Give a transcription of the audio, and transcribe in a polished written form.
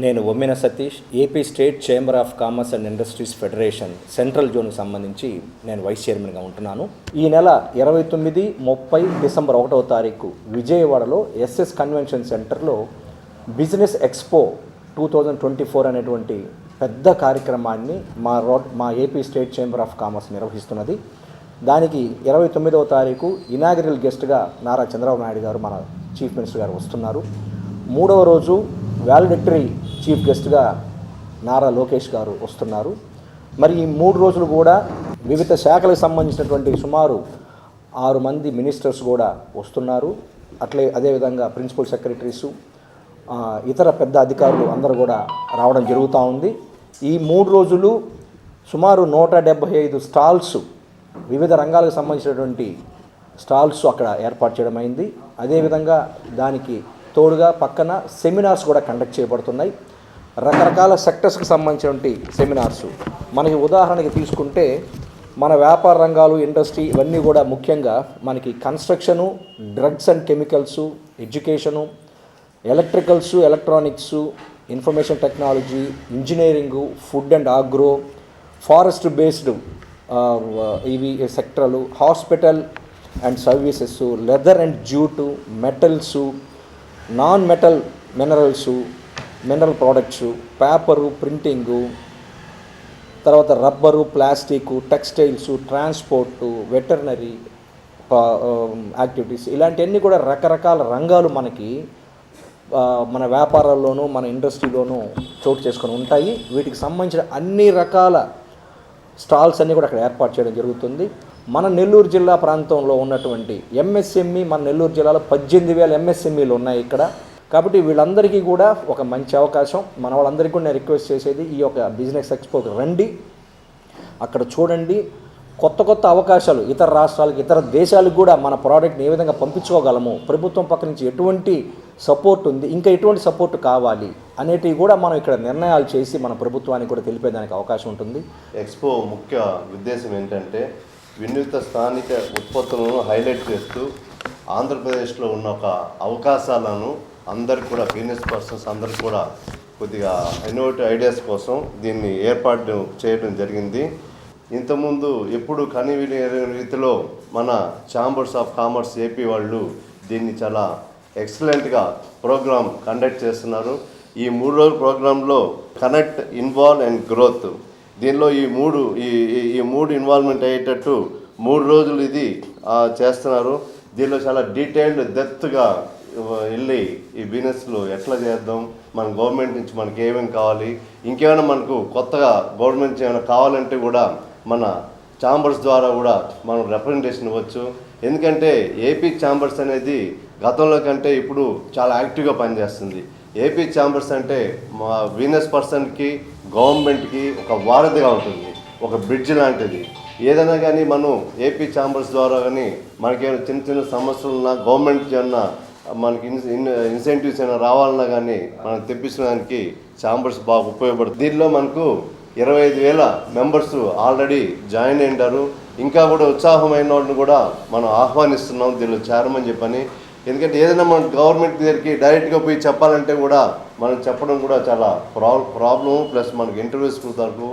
నేను Ommina Satish, AP state chamber of commerce and industries federation central జోన్కి సంబంధించి నేను వైస్ చైర్మన్గా ఉంటున్నాను. ఈ నెల 29, 30 డిసెంబర్ 1వ తారీఖు విజయవాడలో ఎస్ఎస్ కన్వెన్షన్ సెంటర్లో బిజినెస్ ఎక్స్పో 2024 అనేటువంటి పెద్ద కార్యక్రమాన్ని మా AP state chamber of commerce నిర్వహిస్తున్నది. దానికి 29వ తారీఖు ఇనాగరల్ గెస్ట్గా నారా చంద్రబాబు నాయుడు గారు, మన చీఫ్ మినిస్టర్ గారు వస్తున్నారు. 3వ రోజు వాలిడిటరీ చీఫ్ గెస్ట్గా నారా లోకేష్ గారు వస్తున్నారు. మరి ఈ 3 రోజులు కూడా వివిధ శాఖలకు సంబంధించినటువంటి సుమారు 6 మంది మినిస్టర్స్ కూడా వస్తున్నారు. అదేవిధంగా ప్రిన్సిపల్ సెక్రటరీసు, ఇతర పెద్ద అధికారులు అందరూ కూడా రావడం జరుగుతూ ఉంది. ఈ 3 రోజులు సుమారు 175 స్టాల్స్, వివిధ రంగాలకు సంబంధించినటువంటి స్టాల్స్ అక్కడ ఏర్పాటు చేయడం అయింది. అదేవిధంగా దానికి తోడుగా పక్కన సెమినార్స్ కూడా కండక్ట్ చేయబడుతున్నాయి. రకరకాల సెక్టర్స్కి సంబంధించినటువంటి సెమినార్స్ మనకి ఉదాహరణకి తీసుకుంటే మన వ్యాపార రంగాలు, ఇండస్ట్రీ ఇవన్నీ కూడా ముఖ్యంగా మనకి construction, drugs and chemicals, education, electricals, electronics, information technology, engineering, food and agro, forest based ఇవి సెక్టర్లు, hospital and services, leather and jute, metals, non metal minerals, mineral products, paper, printing, తర్వాత rubber, plastic, textiles, transport, veterinary activities, ఇలాంటివన్నీ కూడా రకరకాల రంగాలు మనకి మన వ్యాపారాల్లోనూ మన ఇండస్ట్రీలోనూ చోటు చేసుకొని ఉంటాయి. వీటికి సంబంధించిన అన్ని రకాల స్టాల్స్ అన్నీ కూడా అక్కడ ఏర్పాటు చేయడం జరుగుతుంది. మన నెల్లూరు జిల్లా ప్రాంతంలో ఉన్నటువంటి ఎంఎస్ఎంఈ, మన నెల్లూరు జిల్లాలో 18,000 ఎంఎస్ఎంఈలు ఉన్నాయి ఇక్కడ. కాబట్టి వీళ్ళందరికీ కూడా ఒక మంచి అవకాశం. మన వాళ్ళందరికీ కూడా నేను రిక్వెస్ట్ చేసేది, ఈ యొక్క బిజినెస్ ఎక్స్పోకి రండి, అక్కడ చూడండి. కొత్త కొత్త అవకాశాలు ఇతర రాష్ట్రాలకు, ఇతర దేశాలకు కూడా మన ప్రోడక్ట్ని ఏ విధంగా పంపించుకోగలము, ప్రభుత్వం పక్క నుంచి ఎటువంటి సపోర్ట్ ఉంది, ఇంకా ఎటువంటి సపోర్ట్ కావాలి అనేటివి కూడా మనం ఇక్కడ నిర్ణయాలు చేసి మన ప్రభుత్వానికి కూడా తెలిపేదానికి అవకాశం ఉంటుంది. ఎక్స్పో ముఖ్య ఉద్దేశం ఏంటంటే వినూత్న స్థానిక ఉత్పత్తులను హైలైట్ చేస్తూ ఆంధ్రప్రదేశ్లో ఉన్న ఒక అవకాశాలను అందరికి కూడా, బిజినెస్ పర్సన్స్ అందరికి కూడా కొద్దిగా ఇన్నోవేటివ్ ఐడియాస్ కోసం దీన్ని ఏర్పాటు చేయడం జరిగింది. ఇంతకుముందు ఎప్పుడు కనివిని రీతిలో మన ఛాంబర్స్ ఆఫ్ కామర్స్ ఏపీ వాళ్ళు దీన్ని చాలా ఎక్సలెంట్గా ప్రోగ్రామ్ కండక్ట్ చేస్తున్నారు. ఈ 3 రోజుల ప్రోగ్రాంలో కనెక్ట్, ఇన్వాల్వ్ అండ్ గ్రోత్, దీనిలో ఈ మూడు ఇన్వాల్వ్మెంట్ అయ్యేటట్టు 3 రోజులు ఇది చేస్తున్నారు. దీనిలో చాలా డీటెయిల్డ్ డెప్త్గా వెళ్ళి ఈ బిజినెస్లో ఎట్లా చేద్దాం, మన గవర్నమెంట్ నుంచి మనకి ఏమేమి కావాలి, ఇంకేమైనా మనకు కొత్తగా గవర్నమెంట్ నుంచి ఏమైనా కావాలంటే కూడా మన ఛాంబర్స్ ద్వారా కూడా మనం రిప్రజెంటేషన్ ఇవ్వచ్చు. ఎందుకంటే ఏపీ ఛాంబర్స్ అనేది గతంలో కంటే ఇప్పుడు చాలా యాక్టివ్గా పనిచేస్తుంది. ఏపీ ఛాంబర్స్ అంటే మా బిజినెస్ పర్సన్కి, గవర్నమెంట్కి ఒక వారధిగా ఉంటుంది, ఒక బ్రిడ్జ్ లాంటిది. ఏదైనా కానీ మనం ఏపీ ఛాంబర్స్ ద్వారా కానీ మనకేమైనా చిన్న చిన్న సమస్యలు ఉన్నా, గవర్నమెంట్ ఏమన్నా మనకి ఇన్సెంటివ్స్ ఏమైనా రావాలన్నా కానీ మనం తెప్పించడానికి ఛాంబర్స్ బాగా ఉపయోగపడుతుంది. దీనిలో మనకు 25,000 మెంబర్స్ ఆల్రెడీ జాయిన్ అయ్యారు. ఇంకా కూడా ఉత్సాహమైన వాళ్ళని కూడా మనం ఆహ్వానిస్తున్నాం దీనిలో చేరమని చెప్పని. ఎందుకంటే ఏదైనా మన గవర్నమెంట్ దగ్గరికి డైరెక్ట్గా పోయి చెప్పాలంటే కూడా మనం చెప్పడం కూడా చాలా ప్రాబ్లం, ప్లస్ మనకి ఇంటర్వ్యూస్ కుదరకు.